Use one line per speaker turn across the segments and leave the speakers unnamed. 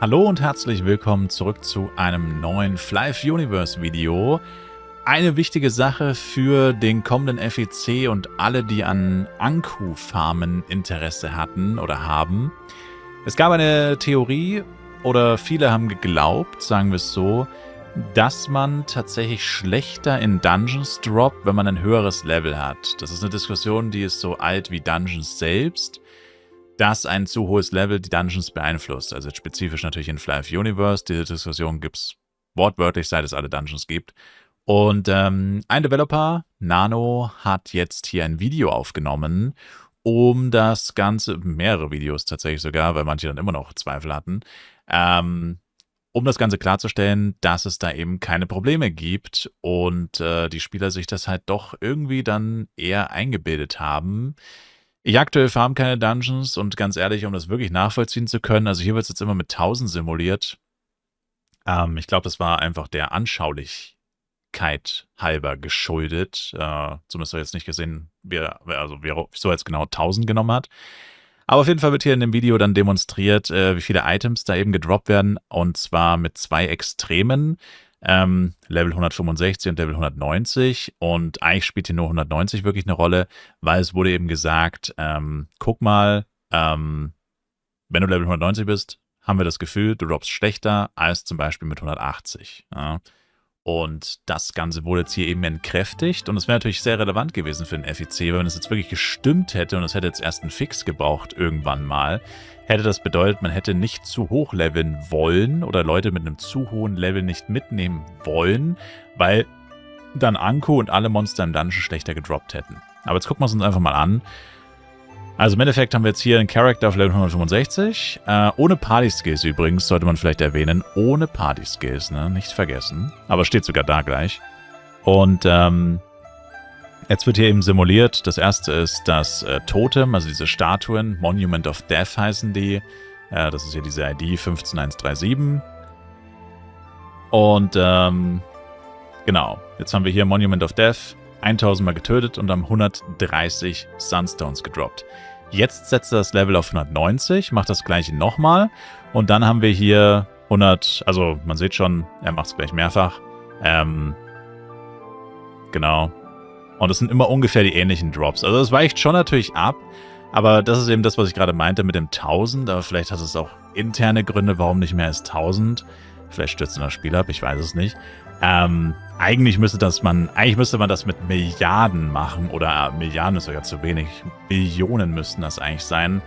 Hallo und herzlich willkommen zurück zu einem neuen Fly Universe Video. Eine wichtige Sache für den kommenden FEC und alle, die an Anku-Farmen Interesse hatten oder haben. Es gab eine Theorie, oder viele haben geglaubt, sagen wir es so, dass man tatsächlich schlechter in Dungeons droppt, wenn man ein höheres Level hat. Das ist eine Diskussion, die ist so alt wie Dungeons selbst, dass ein zu hohes Level die Dungeons beeinflusst. Also spezifisch natürlich in Fly Universe. Diese Diskussion gibt es wortwörtlich, seit es alle Dungeons gibt. Und ein Developer, Nano, hat jetzt hier ein Video aufgenommen, um das Ganze, mehrere Videos tatsächlich sogar, weil manche dann immer noch Zweifel hatten, um das Ganze klarzustellen, dass es da eben keine Probleme gibt und die Spieler sich das halt doch irgendwie dann eher eingebildet haben. Ich aktuell farm keine Dungeons und ganz ehrlich, um das wirklich nachvollziehen zu können, also hier wird es jetzt immer mit 1000 simuliert. Ich glaube, das war einfach der Anschaulichkeit halber geschuldet. Zumindest habe ich jetzt nicht gesehen, wieso jetzt genau 1000 genommen hat. Aber auf jeden Fall wird hier in dem Video dann demonstriert, wie viele Items da eben gedroppt werden. Und zwar mit zwei Extremen. Level 165 und Level 190. Und eigentlich spielt hier nur 190 wirklich eine Rolle, weil es wurde eben gesagt, guck mal, wenn du Level 190 bist, haben wir das Gefühl, du droppst schlechter als zum Beispiel mit 180. Ja. Und das Ganze wurde jetzt hier eben entkräftigt. Und es wäre natürlich sehr relevant gewesen für den FEC, wenn es jetzt wirklich gestimmt hätte und es hätte jetzt erst einen Fix gebraucht irgendwann mal, hätte das bedeutet, man hätte nicht zu hoch leveln wollen oder Leute mit einem zu hohen Level nicht mitnehmen wollen, weil dann Anku und alle Monster im Dungeon schlechter gedroppt hätten. Aber jetzt gucken wir es uns einfach mal an. Also im Endeffekt haben wir jetzt hier einen Charakter auf Level 165. Ohne Party-Skills übrigens, sollte man vielleicht erwähnen. Ohne Party-Skills, ne? Nicht vergessen. Aber steht sogar da gleich. Und jetzt wird hier eben simuliert. Das erste ist das Totem, also diese Statuen. Monument of Death heißen die. Das ist hier diese ID 15137. Und genau, jetzt haben wir hier Monument of Death. 1000 Mal getötet und haben 130 Sunstones gedroppt. Jetzt setzt er das Level auf 190, macht das gleiche nochmal und dann haben wir hier 100, also man sieht schon, er macht es gleich mehrfach. Genau. Und es sind immer ungefähr die ähnlichen Drops. Also es weicht schon natürlich ab, aber das ist eben das, was ich gerade meinte mit dem 1000, aber vielleicht hat es auch interne Gründe, warum nicht mehr als 1000. Vielleicht stürzt das Spiel ab, ich weiß es nicht. Eigentlich müsste man das mit Milliarden machen, oder Milliarden ist sogar zu wenig. Billionen müssten das eigentlich sein,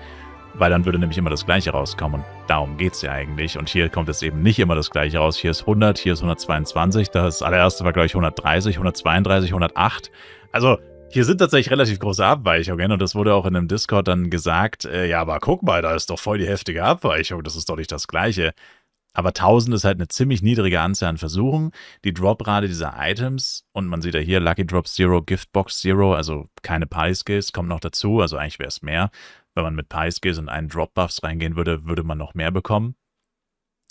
weil dann würde nämlich immer das Gleiche rauskommen und darum geht es ja eigentlich. Und hier kommt es eben nicht immer das Gleiche raus. Hier ist 100, hier ist 122, das allererste war glaube ich 130, 132, 108. Also hier sind tatsächlich relativ große Abweichungen und das wurde auch in einem Discord dann gesagt, ja aber guck mal, da ist doch voll die heftige Abweichung, das ist doch nicht das Gleiche. Aber 1000 ist halt eine ziemlich niedrige Anzahl an Versuchen. Die Droprate dieser Items, und man sieht ja hier Lucky Drop 0, Giftbox 0, also keine Party-Skills, kommt noch dazu. Also eigentlich wäre es mehr. Wenn man mit Party-Skills und einen Drop-Buffs reingehen würde, würde man noch mehr bekommen.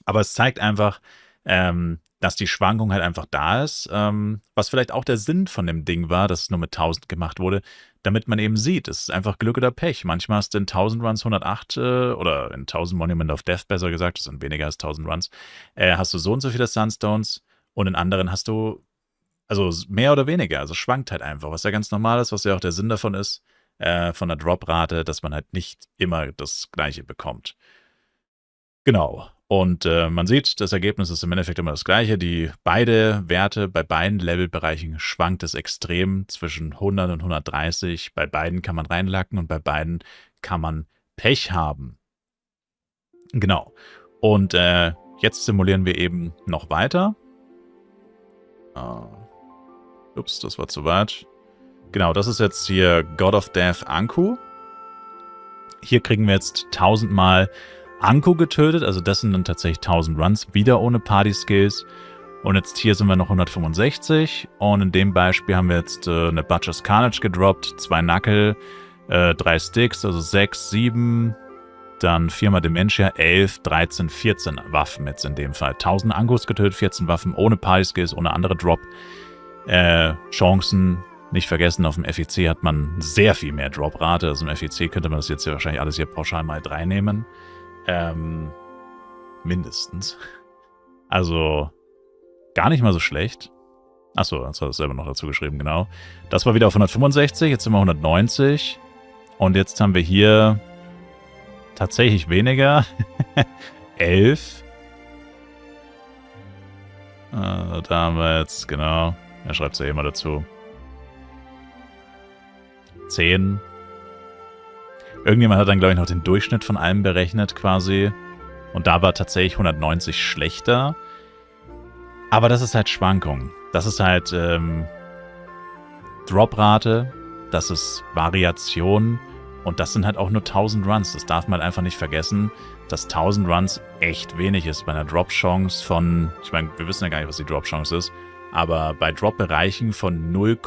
Aber es zeigt einfach, dass die Schwankung halt einfach da ist. Was vielleicht auch der Sinn von dem Ding war, dass es nur mit 1000 gemacht wurde, damit man eben sieht, es ist einfach Glück oder Pech. Manchmal hast du in 1000 Runs 108 oder in 1000 Monument of Death besser gesagt, das sind weniger als 1000 Runs, hast du so und so viele Sunstones und in anderen hast du also mehr oder weniger. Also schwankt halt einfach, was ja ganz normal ist, was ja auch der Sinn davon ist, von der Droprate, dass man halt nicht immer das Gleiche bekommt. Genau. Und man sieht, das Ergebnis ist im Endeffekt immer das gleiche. Beide Werte bei beiden Levelbereichen schwankt es extrem zwischen 100 und 130. Bei beiden kann man reinlacken und bei beiden kann man Pech haben. Genau. Und jetzt simulieren wir eben noch weiter. Ups, das war zu weit. Genau, das ist jetzt hier God of Death Anku. Hier kriegen wir jetzt 1000 Mal Anku getötet, also das sind dann tatsächlich 1000 Runs, wieder ohne Party-Skills. Und jetzt hier sind wir noch 165 und in dem Beispiel haben wir jetzt eine Butcher's Carnage gedroppt, 2 Knuckle, 3 Sticks, also 6, 7, dann 4 mal Dementia, 11, 13, 14 Waffen jetzt in dem Fall. 1000 Ankus getötet, 14 Waffen, ohne Party-Skills, ohne andere Drop. Chancen, nicht vergessen, auf dem FEC hat man sehr viel mehr Droprate, also im FEC könnte man das jetzt ja wahrscheinlich alles hier pauschal mal 3 nehmen. mindestens. Also gar nicht mal so schlecht. Achso, das hat er selber noch dazu geschrieben, genau. Das war wieder auf 165, jetzt sind wir 190. Und jetzt haben wir hier tatsächlich weniger. 11. Da haben wir jetzt, genau. Er schreibt es ja immer dazu. 10. Irgendjemand hat dann, glaube ich, noch den Durchschnitt von allem berechnet quasi. Und da war tatsächlich 190 schlechter. Aber das ist halt Schwankung. Das ist halt Droprate. Das ist Variation. Und das sind halt auch nur 1000 Runs. Das darf man halt einfach nicht vergessen, dass 1000 Runs echt wenig ist bei einer Drop-Chance von... Ich meine, wir wissen ja gar nicht, was die Drop-Chance ist. Aber bei Drop-Bereichen von 0,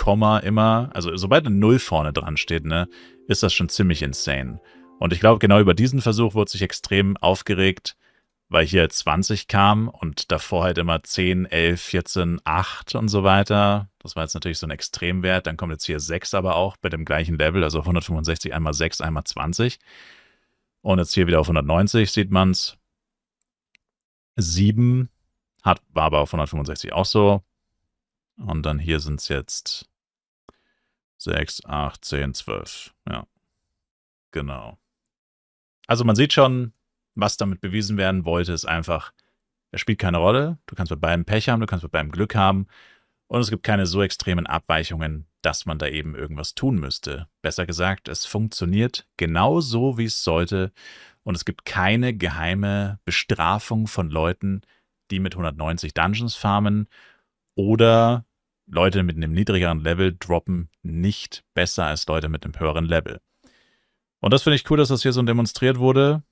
immer... Also sobald eine 0 vorne dran steht, ne, ist das schon ziemlich insane. Und ich glaube, genau über diesen Versuch wurde sich extrem aufgeregt, weil hier 20 kam und davor halt immer 10, 11, 14, 8 und so weiter. Das war jetzt natürlich so ein Extremwert. Dann kommt jetzt hier 6 aber auch bei dem gleichen Level, also auf 165 einmal 6, einmal 20. Und jetzt hier wieder auf 190 sieht man es. 7 war aber auf 165 auch so. Und dann hier sind es jetzt 6, 8, 10, 12. Ja, genau. Also man sieht schon, was damit bewiesen werden wollte, ist einfach, es spielt keine Rolle. Du kannst bei beidem Pech haben, du kannst bei beidem Glück haben. Und es gibt keine so extremen Abweichungen, dass man da eben irgendwas tun müsste. Besser gesagt, es funktioniert genau so, wie es sollte. Und es gibt keine geheime Bestrafung von Leuten, die mit 190 Dungeons farmen. Oder Leute mit einem niedrigeren Level droppen nicht besser als Leute mit einem höheren Level. Und das finde ich cool, dass das hier so demonstriert wurde.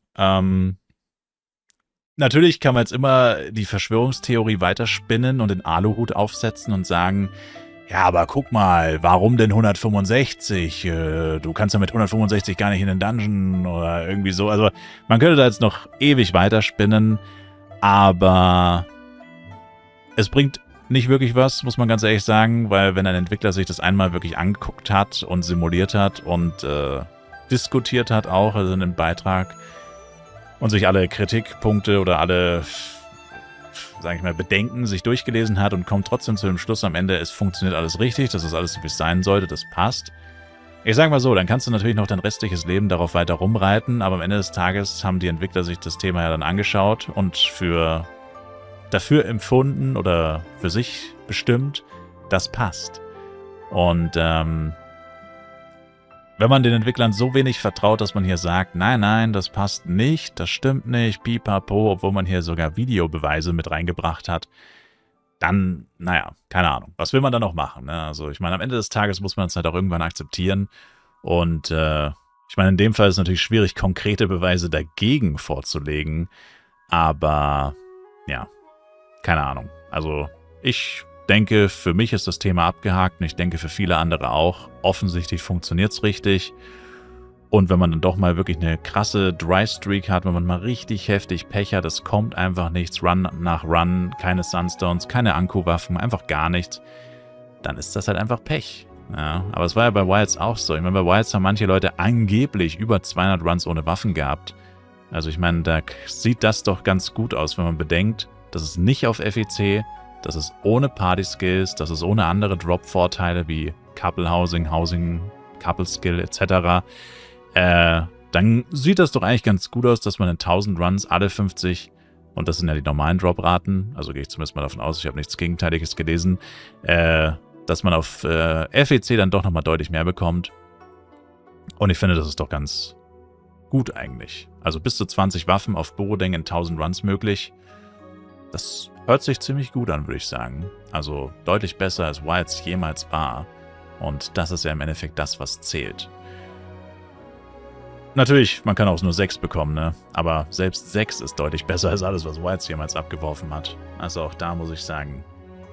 Natürlich kann man jetzt immer die Verschwörungstheorie weiterspinnen und den Aluhut aufsetzen und sagen, ja, aber guck mal, warum denn 165? Du kannst ja mit 165 gar nicht in den Dungeon oder irgendwie so. Also man könnte da jetzt noch ewig weiterspinnen, aber es bringt nicht wirklich was, muss man ganz ehrlich sagen, weil wenn ein Entwickler sich das einmal wirklich angeguckt hat und simuliert hat und diskutiert hat auch, also in dem Beitrag, und sich alle Kritikpunkte oder alle, sage ich mal, Bedenken sich durchgelesen hat und kommt trotzdem zu dem Schluss am Ende, es funktioniert alles richtig, das ist alles, wie es sein sollte, das passt. Ich sage mal so, dann kannst du natürlich noch dein restliches Leben darauf weiter rumreiten, aber am Ende des Tages haben die Entwickler sich das Thema ja dann angeschaut und dafür empfunden oder für sich bestimmt, das passt. Und wenn man den Entwicklern so wenig vertraut, dass man hier sagt, nein, nein, das passt nicht, das stimmt nicht, pipapo, obwohl man hier sogar Videobeweise mit reingebracht hat, dann, naja, keine Ahnung. Was will man da noch machen? Ne? Also ich meine, am Ende des Tages muss man es halt auch irgendwann akzeptieren. Und ich meine, in dem Fall ist es natürlich schwierig, konkrete Beweise dagegen vorzulegen. Aber ja, keine Ahnung. Also ich denke, für mich ist das Thema abgehakt und ich denke für viele andere auch. Offensichtlich funktioniert es richtig. Und wenn man dann doch mal wirklich eine krasse Dry Streak hat, wenn man mal richtig heftig Pech hat, es kommt einfach nichts, Run nach Run, keine Sunstones, keine Anku-Waffen, einfach gar nichts, dann ist das halt einfach Pech. Ja, aber es war ja bei Wilds auch so. Ich meine, bei Wilds haben manche Leute angeblich über 200 Runs ohne Waffen gehabt. Also ich meine, da sieht das doch ganz gut aus, wenn man bedenkt, das ist nicht auf FEC, das ist ohne Party-Skills, das ist ohne andere Drop-Vorteile wie Couple Housing, Couple Skill etc. Dann sieht das doch eigentlich ganz gut aus, dass man in 1000 Runs alle 50, und das sind ja die normalen Drop-Raten, also gehe ich zumindest mal davon aus, ich habe nichts Gegenteiliges gelesen, dass man auf FEC dann doch nochmal deutlich mehr bekommt. Und ich finde, das ist doch ganz gut eigentlich. Also bis zu 20 Waffen auf Borodeng in 1000 Runs möglich. Das hört sich ziemlich gut an, würde ich sagen. Also deutlich besser als Wilds jemals war. Und das ist ja im Endeffekt das, was zählt. Natürlich, man kann auch nur 6 bekommen, ne? Aber selbst 6 ist deutlich besser als alles, was Wilds jemals abgeworfen hat. Also auch da muss ich sagen,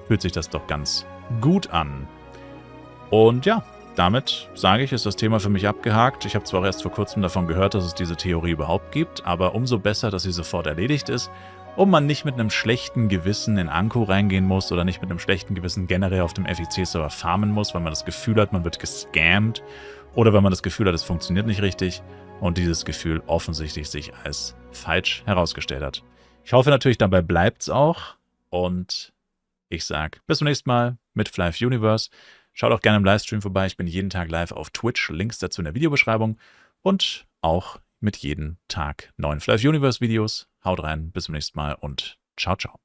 fühlt sich das doch ganz gut an. Und ja, damit, sage ich, ist das Thema für mich abgehakt. Ich habe zwar auch erst vor kurzem davon gehört, dass es diese Theorie überhaupt gibt, aber umso besser, dass sie sofort erledigt ist und man nicht mit einem schlechten Gewissen in Anku reingehen muss oder nicht mit einem schlechten Gewissen generell auf dem FEC-Server farmen muss, weil man das Gefühl hat, man wird gescammt oder wenn man das Gefühl hat, es funktioniert nicht richtig und dieses Gefühl offensichtlich sich als falsch herausgestellt hat. Ich hoffe natürlich, dabei bleibt's auch. Und ich sage bis zum nächsten Mal mit Flive Universe. Schaut auch gerne im Livestream vorbei. Ich bin jeden Tag live auf Twitch. Links dazu in der Videobeschreibung. Und auch mit jedem Tag neuen Flive Universe Videos. Haut rein, bis zum nächsten Mal und ciao, ciao.